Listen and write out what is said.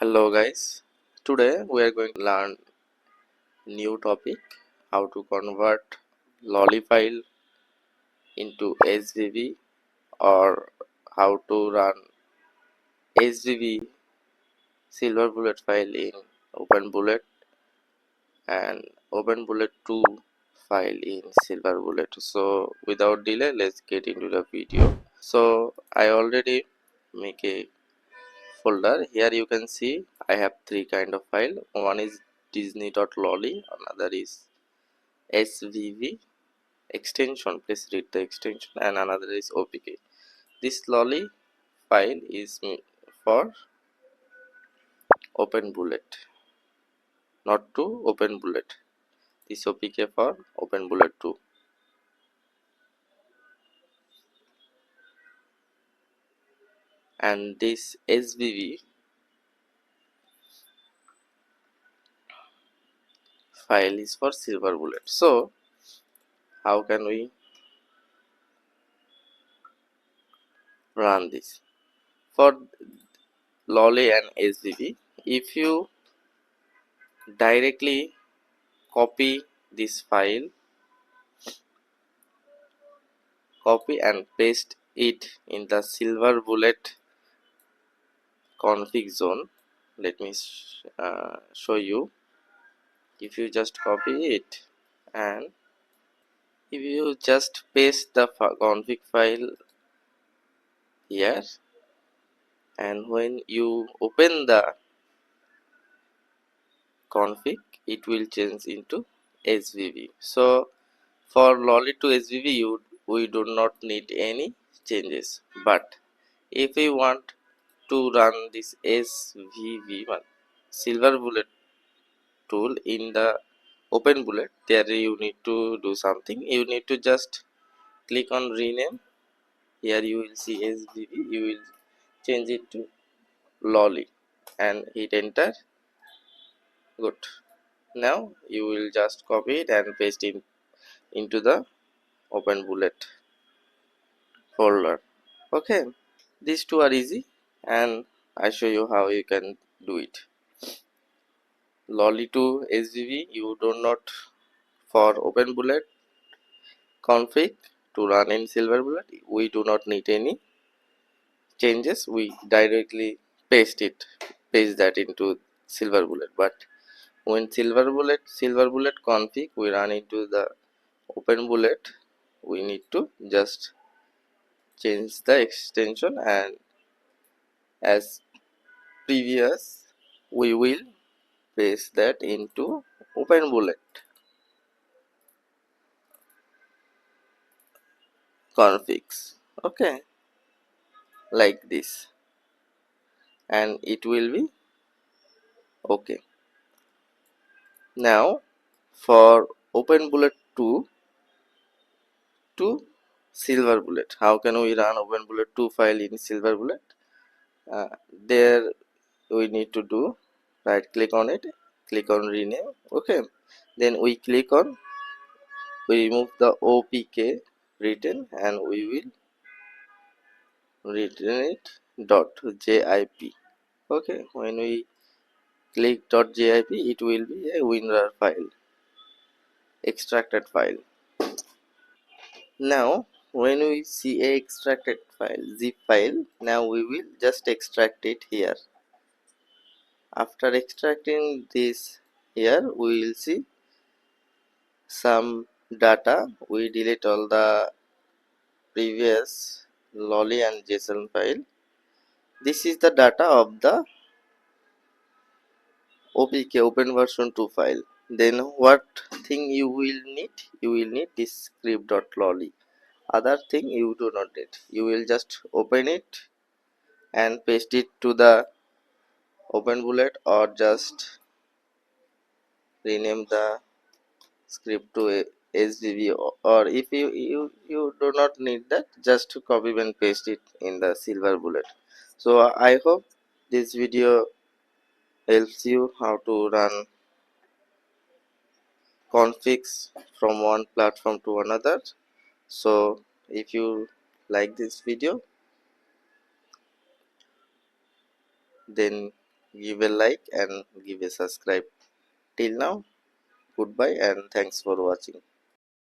Hello guys, today we are going to learn new topic, how to convert Loli file into SVB, or how to run SVB silverbullet file in openbullet and openbullet 2 file in silverbullet. So without delay, let's get into the video. So I already make a folder. Here you can see I have three kind of file. One is disney.lolly, another is svv extension, please read the extension, and another is opk. This lolly file is for openbullet, not to openbullet. This opk for openbullet 2. And this svv file is for silverbullet. So how can we run this for lolly and svv? If you directly copy this file, copy and paste it in the silverbullet config zone. Let me show you. If you just copy it and if you just paste the config file here, and when you open the config, it will change into svb. So for lolly to svb, we do not need any changes. But if we want to run this svv silverbullet tool in the openbullet, there you need to do something. You need to just click on rename. Here you will see svv, you will change it to lolly and hit enter. Good. Now you will just copy it and paste it into the openbullet folder. Okay, these two are easy, and I show you how you can do it. Lolly to svv, you do not, for openbullet config to run in silverbullet, we do not need any changes. We directly paste that into silverbullet. But when silverbullet config we run into the openbullet, we need to just change the extension, and as previous, we will paste that into openbullet configs. Okay, like this, and it will be okay. Now for openbullet 2 to silverbullet, how can we run openbullet 2 file in silverbullet? There we need to do right click on it, click on rename. Okay, then we remove the opk written, and we will return it .zip. Okay, when we click .zip, it will be a winrar file, extracted file. Now when we see a extracted file, zip file, now we will just extract it here. After extracting this here, we will see some data. We delete all the previous lolly and json file. This is the data of the opk open version 2 file. Then what thing you will need? You will need this script.lolly. Other thing you do not need. You will just open it and paste it to the openbullet, or just rename the script to a svb, or if you do not need that, just copy and paste it in the silverbullet. So I hope this video helps you how to run configs from one platform to another. So if you like this video, then give a like and give a subscribe. Till now, goodbye and thanks for watching.